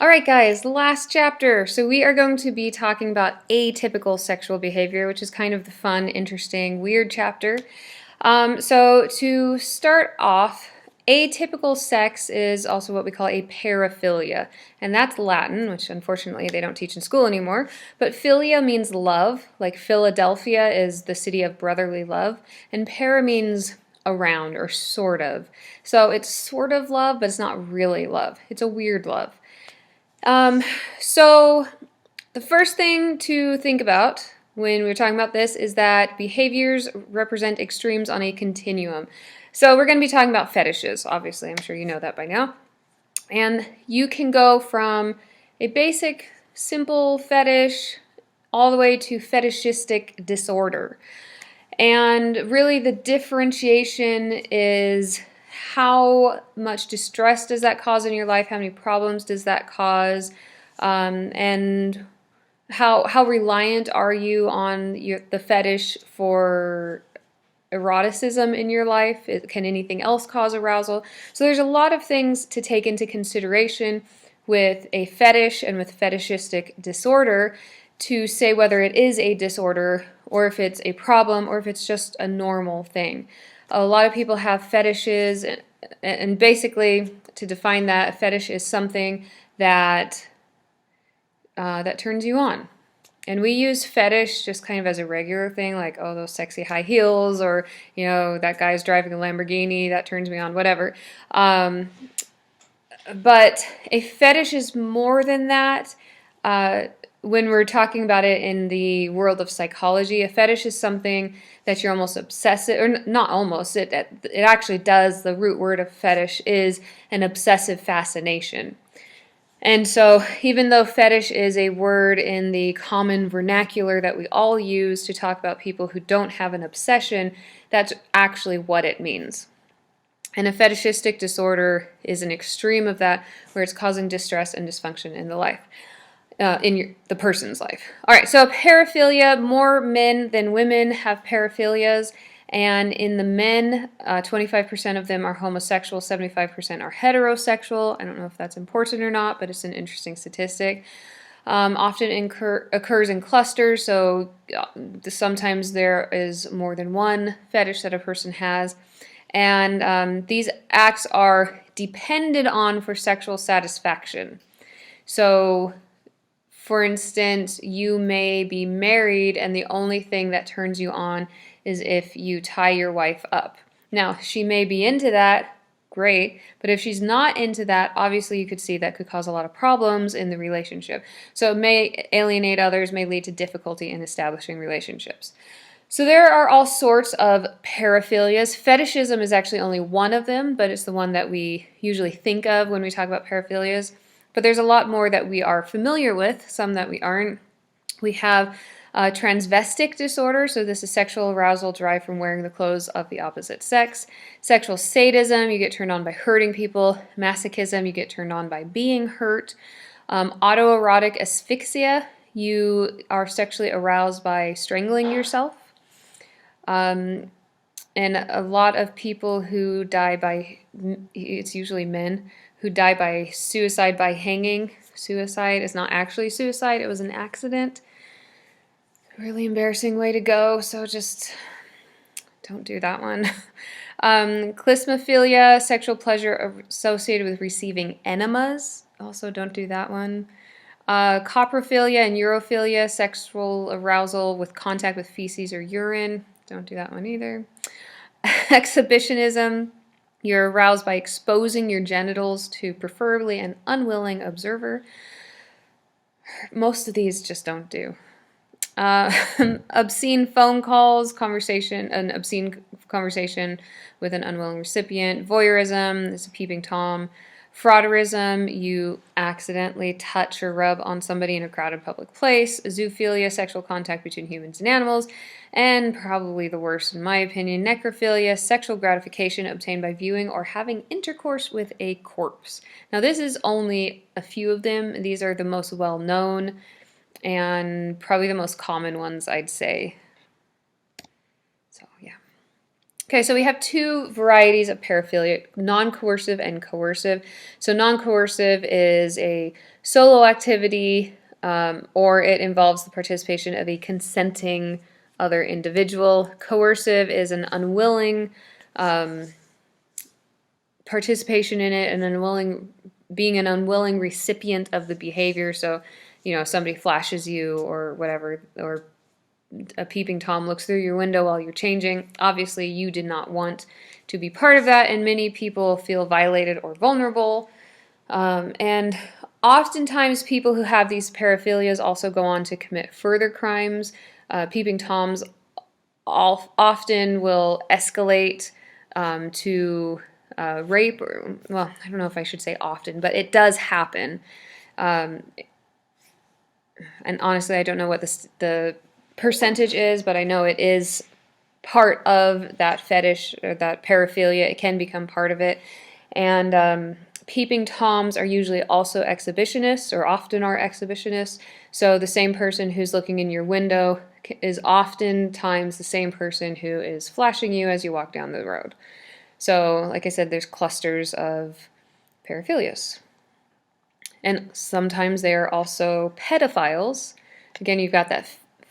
Alright guys, last chapter. So we are going to be talking about atypical sexual behavior, which is kind of the fun, interesting, weird chapter. So to start off, atypical sex is also what we call a paraphilia, and that's Latin, which unfortunately they don't teach in school anymore, but philia means love, like Philadelphia is the city of brotherly love, and para means around or sort of. So it's sort of love, but it's not really love. It's a weird love. So the first thing to think about when we're talking about this is that behaviors represent extremes on a continuum. So we're going to be talking about fetishes, obviously. I'm sure you know that by now. And you can go from a basic, simple fetish all the way to fetishistic disorder. And really the differentiation is how much distress does that cause in your life, how many problems does that cause, and how reliant are you on the fetish for eroticism in your life? Can anything else cause arousal? So there's a lot of things to take into consideration with a fetish and with fetishistic disorder to say whether it is a disorder or if it's a problem or if it's just a normal thing. A lot of people have fetishes, and basically, to define that, a fetish is something that that turns you on. And we use fetish just kind of as a regular thing, like, oh, those sexy high heels, or, you know, that guy's driving a Lamborghini, that turns me on, whatever. But a fetish is more than that. When we're talking about it in the world of psychology, a fetish is something that you're almost obsessive, or not almost, it actually does, the root word of fetish is an obsessive fascination. And so even though fetish is a word in the common vernacular that we all use to talk about people who don't have an obsession, that's actually what it means. And a fetishistic disorder is an extreme of that, where it's causing distress and dysfunction in the life. The person's life. All right, so paraphilia, more men than women have paraphilias, and in the men, 25% of them are homosexual, 75% are heterosexual. I don't know if that's important or not, but it's an interesting statistic. Often occurs in clusters, so sometimes there is more than one fetish that a person has, and these acts are depended on for sexual satisfaction. So for instance, you may be married and the only thing that turns you on is if you tie your wife up. Now, she may be into that, great, but if she's not into that, obviously you could see that could cause a lot of problems in the relationship. So it may alienate others, may lead to difficulty in establishing relationships. So there are all sorts of paraphilias. Fetishism is actually only one of them, but it's the one that we usually think of when we talk about paraphilias. But there's a lot more that we are familiar with, some that we aren't. We have transvestic disorder, so this is sexual arousal derived from wearing the clothes of the opposite sex. Sexual sadism, you get turned on by hurting people. Masochism, you get turned on by being hurt. Autoerotic asphyxia, you are sexually aroused by strangling yourself. And a lot of people who die by, it's usually men, who die by suicide by hanging. Suicide is not actually suicide, it was an accident. Really embarrassing way to go, so just don't do that one. Clismophilia, sexual pleasure associated with receiving enemas. Also don't do that one. Coprophilia and urophilia, sexual arousal with contact with feces or urine. Don't do that one either. Exhibitionism. You're aroused by exposing your genitals to preferably an unwilling observer. Most of these just don't do. Obscene phone calls, an obscene conversation with an unwilling recipient. Voyeurism is a peeping Tom. Frauderism, you accidentally touch or rub on somebody in a crowded public place. Zoophilia, sexual contact between humans and animals. And probably the worst in my opinion, necrophilia, sexual gratification obtained by viewing or having intercourse with a corpse. Now this is only a few of them. These are the most well known and probably the most common ones, I'd say. So yeah. Okay, so we have two varieties of paraphilia, non-coercive and coercive. So non-coercive is a solo activity, or it involves the participation of a consenting other individual. Coercive is an unwilling participation in it, being an unwilling recipient of the behavior. So, somebody flashes you or whatever, or a peeping Tom looks through your window while you're changing. Obviously, you did not want to be part of that, and many people feel violated or vulnerable. And oftentimes, people who have these paraphilias also go on to commit further crimes. Peeping Toms often will escalate to rape, or, well, I don't know if I should say often, but it does happen. And honestly, I don't know what the percentage is, but I know it is part of that fetish or that paraphilia. It can become part of it. And peeping Toms are usually also exhibitionists, or often are exhibitionists. So the same person who's looking in your window is oftentimes the same person who is flashing you as you walk down the road. So, like I said, there's clusters of paraphilias. And sometimes they are also pedophiles. Again, you've got that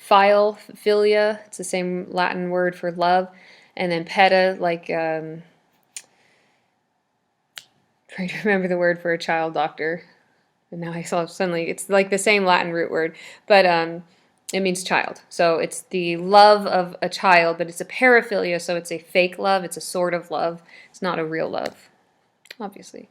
philia, it's the same Latin word for love, and then peta, like, trying to remember the word for a child doctor, and now I saw suddenly, it's like the same Latin root word, but it means child. So it's the love of a child, but it's a paraphilia, so it's a fake love, it's a sort of love, it's not a real love, obviously.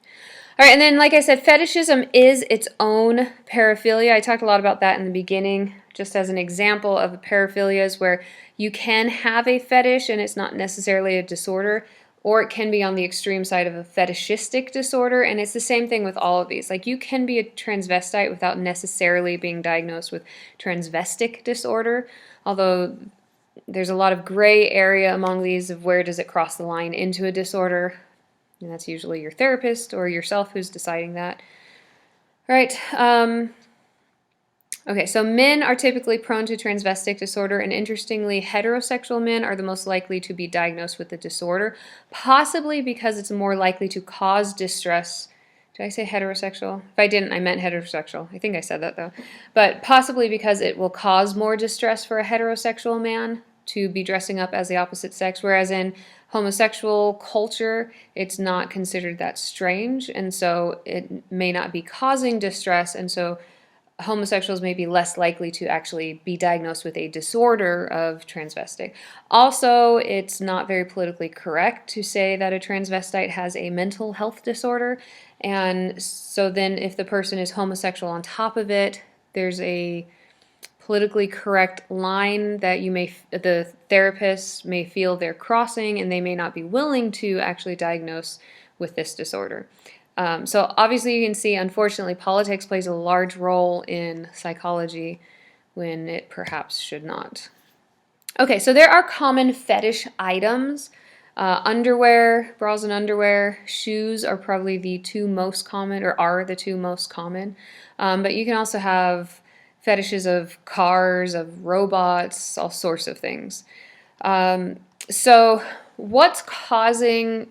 All right, and then like I said, fetishism is its own paraphilia. I talked a lot about that in the beginning, just as an example of paraphilias where you can have a fetish and it's not necessarily a disorder, or it can be on the extreme side of a fetishistic disorder, and it's the same thing with all of these. Like, you can be a transvestite without necessarily being diagnosed with transvestic disorder, although there's a lot of gray area among these of where does it cross the line into a disorder. And that's usually your therapist or yourself who's deciding that. All right. Okay, so men are typically prone to transvestic disorder, and interestingly, heterosexual men are the most likely to be diagnosed with the disorder, possibly because it's more likely to cause distress. Did I say heterosexual? If I didn't, I meant heterosexual. I think I said that, though. But possibly because it will cause more distress for a heterosexual man to be dressing up as the opposite sex, whereas in homosexual culture, it's not considered that strange, and so it may not be causing distress, and so homosexuals may be less likely to actually be diagnosed with a disorder of transvestic. Also, it's not very politically correct to say that a transvestite has a mental health disorder, and so then if the person is homosexual on top of it, there's a politically correct line that the therapist may feel they're crossing, and they may not be willing to actually diagnose with this disorder. So obviously you can see, unfortunately, politics plays a large role in psychology when it perhaps should not. Okay, so there are common fetish items. Underwear, bras and underwear, shoes are probably the two most common, or are the two most common. But you can also have fetishes of cars, of robots, all sorts of things. So what's causing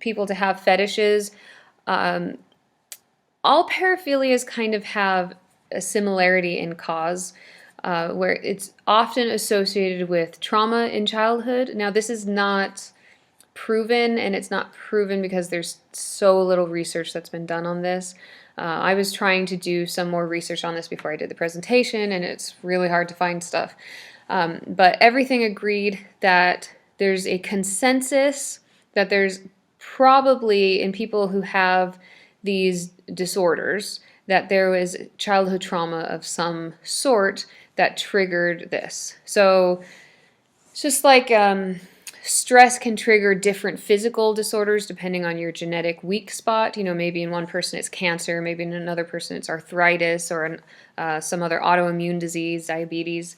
people to have fetishes? All paraphilias kind of have a similarity in cause, where it's often associated with trauma in childhood. Now, this is not proven, and it's not proven because there's so little research that's been done on this. I was trying to do some more research on this before I did the presentation, and it's really hard to find stuff. But everything agreed that there's a consensus that there's probably, in people who have these disorders, that there was childhood trauma of some sort that triggered this. So it's just like stress can trigger different physical disorders depending on your genetic weak spot. Maybe in one person it's cancer, maybe in another person it's arthritis, or some other autoimmune disease, diabetes.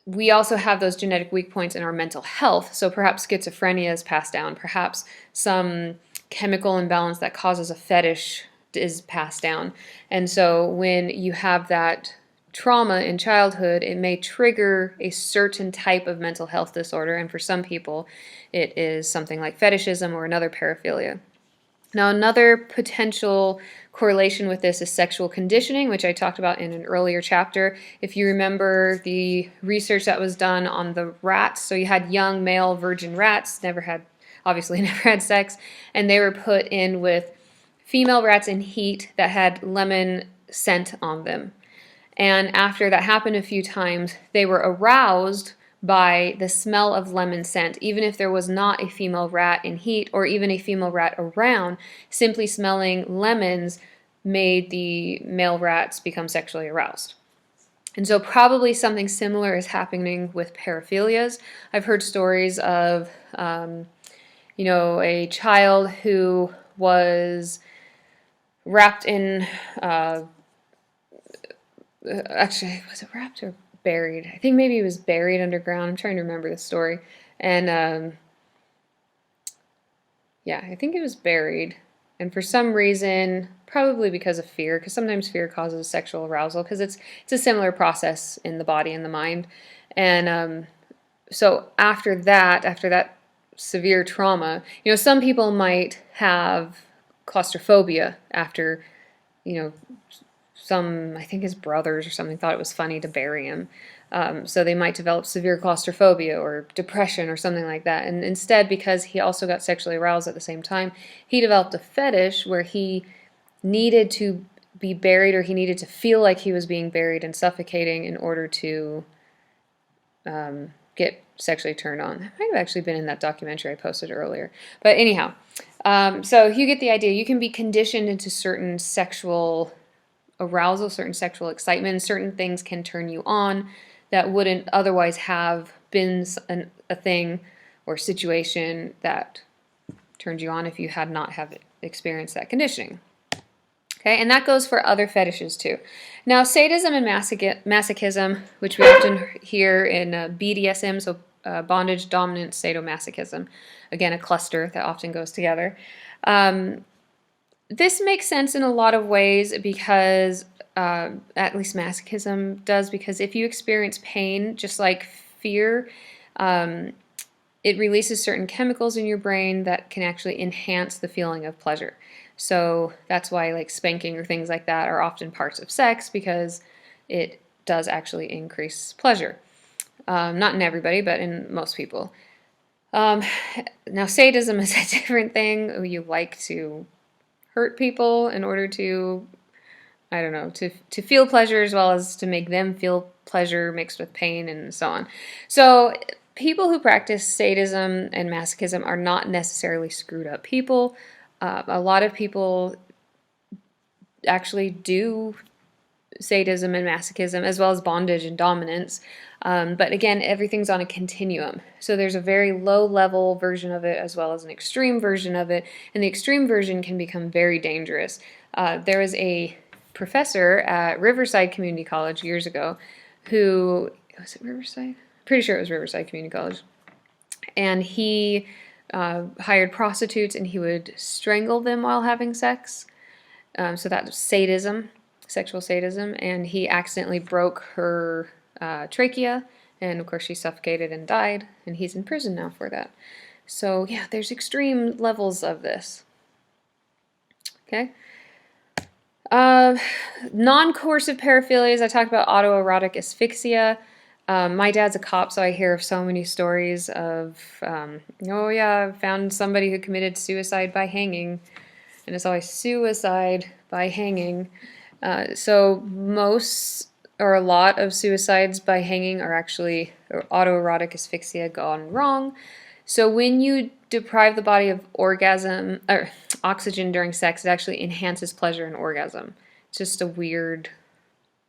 We also have those genetic weak points in our mental health. So perhaps schizophrenia is passed down. Perhaps some chemical imbalance that causes a fetish is passed down. And so when you have that trauma in childhood, it may trigger a certain type of mental health disorder, and for some people, it is something like fetishism or another paraphilia. Now, another potential correlation with this is sexual conditioning, which I talked about in an earlier chapter. If you remember the research that was done on the rats, so you had young male virgin rats, obviously never had sex, and they were put in with female rats in heat that had lemon scent on them. And after that happened a few times, they were aroused by the smell of lemon scent, even if there was not a female rat in heat or even a female rat around. Simply smelling lemons made the male rats become sexually aroused. And so probably something similar is happening with paraphilias. I've heard stories of, a child who was wrapped in actually, was it wrapped or buried? I think maybe he was buried underground. I'm trying to remember the story. And I think it was buried. And for some reason, probably because of fear, because sometimes fear causes sexual arousal, because it's a similar process in the body and the mind. And so after that severe trauma, some people might have claustrophobia after, I think his brothers or something thought it was funny to bury him. So they might develop severe claustrophobia or depression or something like that. And instead, because he also got sexually aroused at the same time, he developed a fetish where he needed to be buried, or he needed to feel like he was being buried and suffocating in order to get sexually turned on. That might have actually been in that documentary I posted earlier. But anyhow, so you get the idea. You can be conditioned into certain sexual arousal, certain sexual excitement. Certain things can turn you on that wouldn't otherwise have been a thing or situation that turned you on if you had not have experienced that conditioning. Okay, and that goes for other fetishes too. Now, sadism and masochism, which we often hear in BDSM, so bondage, dominance, sadomasochism, again, a cluster that often goes together. This makes sense in a lot of ways because, at least masochism does, because if you experience pain, just like fear, it releases certain chemicals in your brain that can actually enhance the feeling of pleasure. So that's why like spanking or things like that are often parts of sex, because it does actually increase pleasure. Not in everybody, but in most people. Now, sadism is a different thing. You like to hurt people in order to, to feel pleasure as well as to make them feel pleasure mixed with pain and so on. So people who practice sadism and masochism are not necessarily screwed up people. A lot of people actually do sadism and masochism as well as bondage and dominance. But again, everything's on a continuum. So there's a very low level version of it as well as an extreme version of it. And the extreme version can become very dangerous. There was a professor at Riverside Community College years ago who, was it Riverside? Pretty sure it was Riverside Community College. And he hired prostitutes and he would strangle them while having sex. So that was sadism, sexual sadism. And he accidentally broke her trachea, and of course she suffocated and died, and he's in prison now for that. So yeah, there's extreme levels of this. Okay. Non-coercive paraphilias, I talked about autoerotic asphyxia. My dad's a cop, so I hear of so many stories of, I found somebody who committed suicide by hanging, and it's always suicide by hanging. So most or a lot of suicides by hanging are actually autoerotic asphyxia gone wrong. So when you deprive the body of orgasm or oxygen during sex, it actually enhances pleasure and orgasm. It's just a weird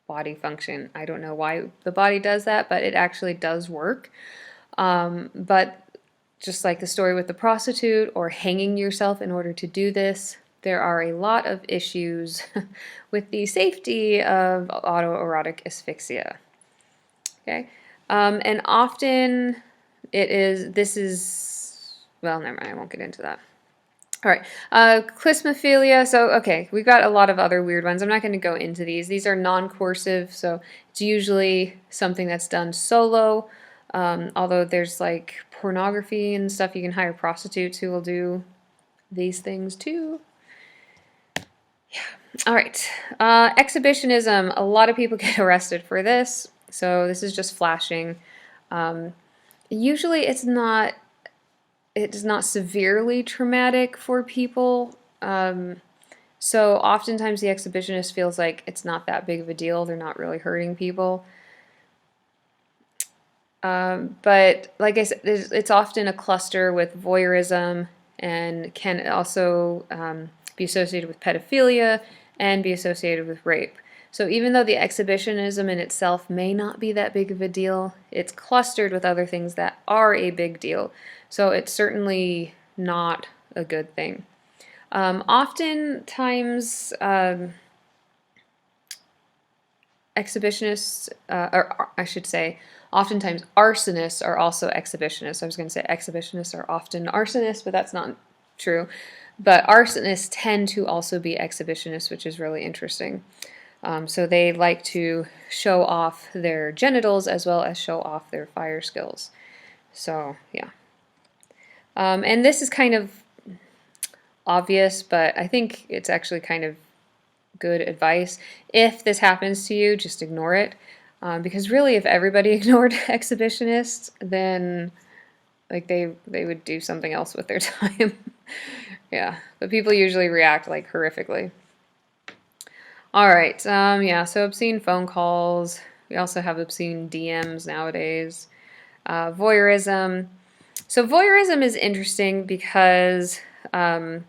body function. I don't know why the body does that, but it actually does work. But just like the story with the prostitute or hanging yourself in order to do this, there are a lot of issues with the safety of autoerotic asphyxia. Okay, and often well, never mind, I won't get into that. All right, Clismophilia. So, okay, we've got a lot of other weird ones. I'm not going to go into these. These are non-coercive, so it's usually something that's done solo. Although there's like pornography and stuff, you can hire prostitutes who will do these things too. All right, exhibitionism. A lot of people get arrested for this. So this is just flashing. Usually, it's not severely traumatic for people. So oftentimes the exhibitionist feels like it's not that big of a deal. They're not really hurting people. But like I said, it's often a cluster with voyeurism and can also be associated with pedophilia and be associated with rape. So even though the exhibitionism in itself may not be that big of a deal, it's clustered with other things that are a big deal. So it's certainly not a good thing. Oftentimes, exhibitionists, or I should say, oftentimes arsonists are also exhibitionists. I was going to say exhibitionists are often arsonists, but that's not true. But arsonists tend to also be exhibitionists, which is really interesting. So they like to show off their genitals as well as show off their fire skills. So, yeah. And this is kind of obvious, but I think it's actually kind of good advice. If this happens to you, just ignore it. Because really, if everybody ignored exhibitionists, then like they would do something else with their time. Yeah, but people usually react like horrifically. All right, yeah, so obscene phone calls. We also have obscene DMs nowadays. Voyeurism. So voyeurism is interesting because, let's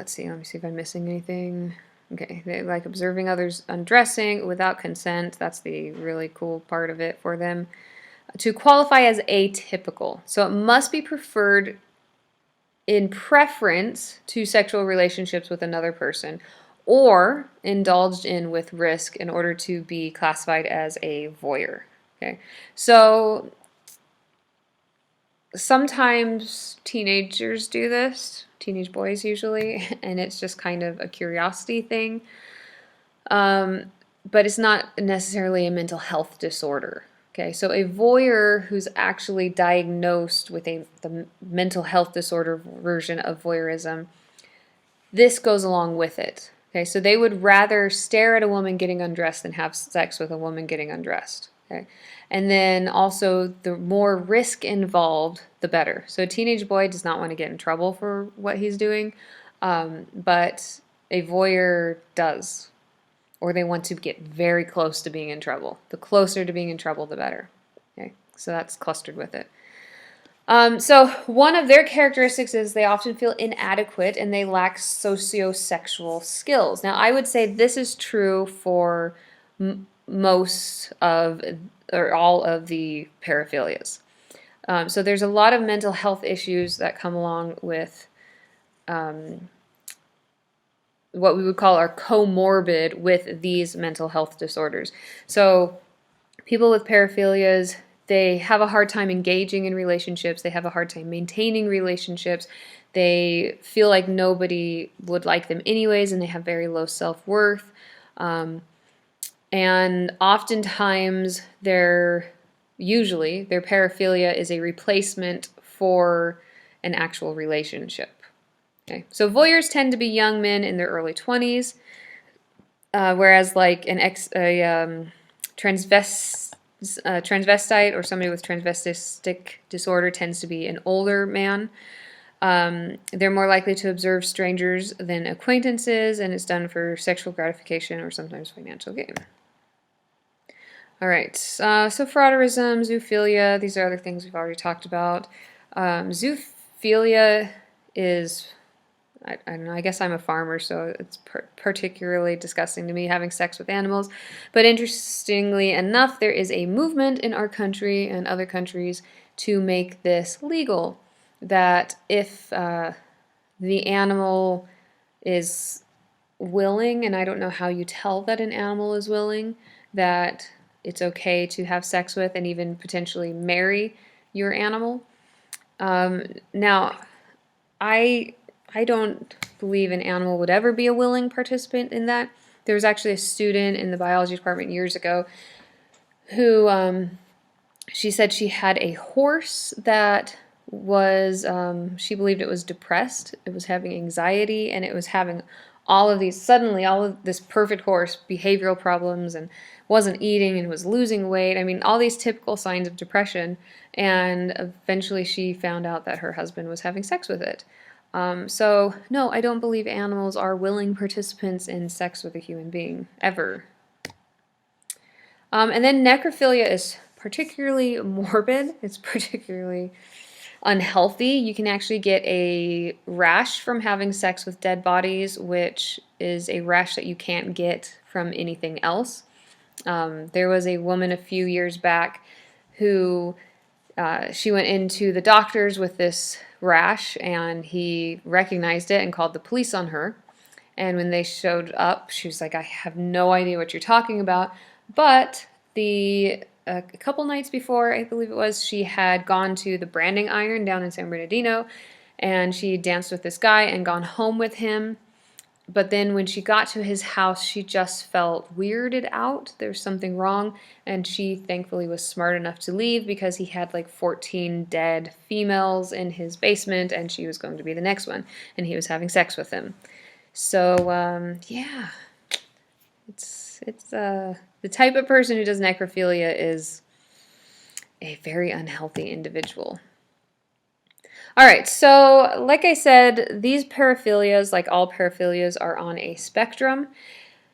see, let me see if I'm missing anything. Okay, they like observing others undressing without consent. That's the really cool part of it for them. To qualify as atypical. So it must be preferred in preference to sexual relationships with another person or indulged in with risk in order to be classified as a voyeur. Okay, so sometimes teenagers do this, teenage boys usually, and it's just kind of a curiosity thing. But it's not necessarily a mental health disorder. Okay, so a voyeur who's actually diagnosed with the mental health disorder version of voyeurism, this goes along with it. Okay, so they would rather stare at a woman getting undressed than have sex with a woman getting undressed. Okay, and then also the more risk involved, the better. So a teenage boy does not want to get in trouble for what he's doing, but a voyeur does. Or they want to get very close to being in trouble. The closer to being in trouble, the better. Okay, so that's clustered with it. So one of their characteristics is they often feel inadequate and they lack sociosexual skills. Now, I would say this is true for most of or all of the paraphilias. So there's a lot of mental health issues that come along with what we would call are comorbid with these mental health disorders. So people with paraphilias, they have a hard time engaging in relationships. They have a hard time maintaining relationships. They feel like nobody would like them anyways, and they have very low self-worth. And oftentimes, their paraphilia is a replacement for an actual relationship. Okay, so voyeurs tend to be young men in their early 20s, whereas like transvestite or somebody with transvestistic disorder tends to be an older man. They're more likely to observe strangers than acquaintances, and it's done for sexual gratification or sometimes financial gain. All right, so frauderism, zoophilia, these are other things we've already talked about. Zoophilia is... I don't know, I guess I'm a farmer, so it's particularly disgusting to me having sex with animals. But interestingly enough, there is a movement in our country and other countries to make this legal. That if the animal is willing, and I don't know how you tell that an animal is willing, that it's okay to have sex with and even potentially marry your animal. Now, I don't believe an animal would ever be a willing participant in that. There was actually a student in the biology department years ago who she said she had a horse that was, she believed it was depressed, it was having anxiety, and it was having all of these, suddenly all of this perfect horse, behavioral problems, and wasn't eating and was losing weight. I mean, all these typical signs of depression. And eventually she found out that her husband was having sex with it. So, no, I don't believe animals are willing participants in sex with a human being, ever. And then necrophilia is particularly morbid. It's particularly unhealthy. You can actually get a rash from having sex with dead bodies, which is a rash that you can't get from anything else. There was a woman a few years back who she went into the doctors with this rash, and he recognized it and called the police on her. And when they showed up, she was like, I have no idea what you're talking about. But a couple nights before, I believe it was, she had gone to the branding iron down in San Bernardino, and she danced with this guy and gone home with him. But then when she got to his house, she just felt weirded out. There's something wrong. And she thankfully was smart enough to leave because he had like 14 dead females in his basement, and she was going to be the next one. And he was having sex with them. So, yeah, it's the type of person who does necrophilia is a very unhealthy individual. All right, so like I said, these paraphilias, like all paraphilias, are on a spectrum.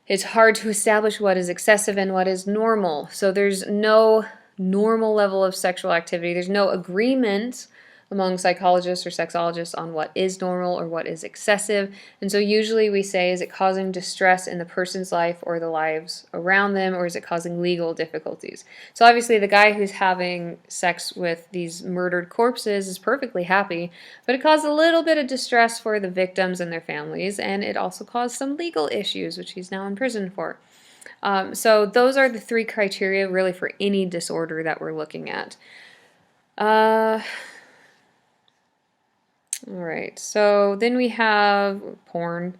It's hard to establish what is excessive and what is normal. So there's no normal level of sexual activity. There's no agreement among psychologists or sexologists on what is normal or what is excessive. And so usually we say, is it causing distress in the person's life or the lives around them, or is it causing legal difficulties? So obviously the guy who's having sex with these murdered corpses is perfectly happy, but it caused a little bit of distress for the victims and their families, and it also caused some legal issues, which he's now in prison for. So those are the three criteria really for any disorder that we're looking at. All right, so then we have porn.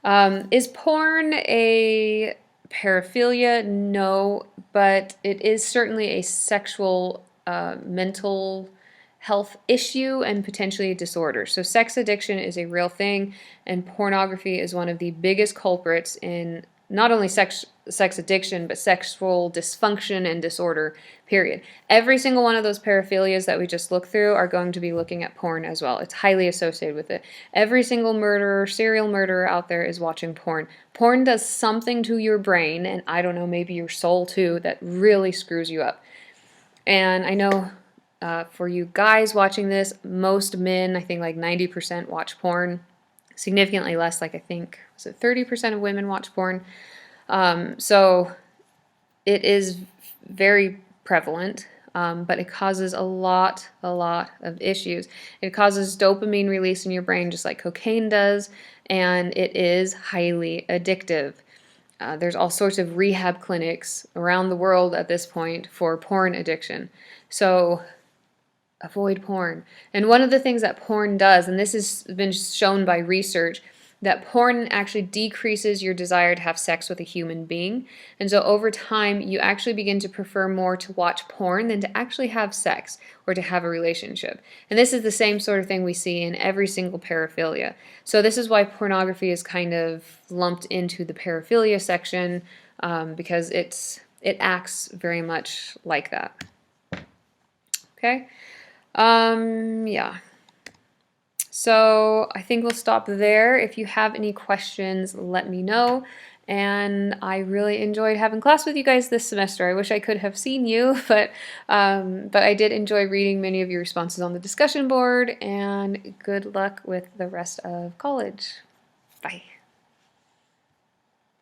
Is porn a paraphilia? No, but it is certainly a sexual mental health issue and potentially a disorder. So sex addiction is a real thing, and pornography is one of the biggest culprits in not only sex addiction, but sexual dysfunction and disorder, period. Every single one of those paraphilias that we just looked through are going to be looking at porn as well. It's highly associated with it. Every single murderer, serial murderer out there is watching porn. Porn does something to your brain, and I don't know, maybe your soul too, that really screws you up. And I know for you guys watching this, most men, I think like 90% watch porn. Significantly less, like I think, was it 30% of women watch porn? So it is very prevalent, but it causes a lot of issues. It causes dopamine release in your brain just like cocaine does, and it is highly addictive. There's all sorts of rehab clinics around the world at this point for porn addiction. So avoid porn. And one of the things that porn does, and this has been shown by research, that porn actually decreases your desire to have sex with a human being. And so over time, you actually begin to prefer more to watch porn than to actually have sex or to have a relationship. And this is the same sort of thing we see in every single paraphilia. So this is why pornography is kind of lumped into the paraphilia section, because it acts very much like that. Okay? Yeah. So I think we'll stop there. If you have any questions, let me know. And I really enjoyed having class with you guys this semester. I wish I could have seen you, but I did enjoy reading many of your responses on the discussion board, and good luck with the rest of college. Bye.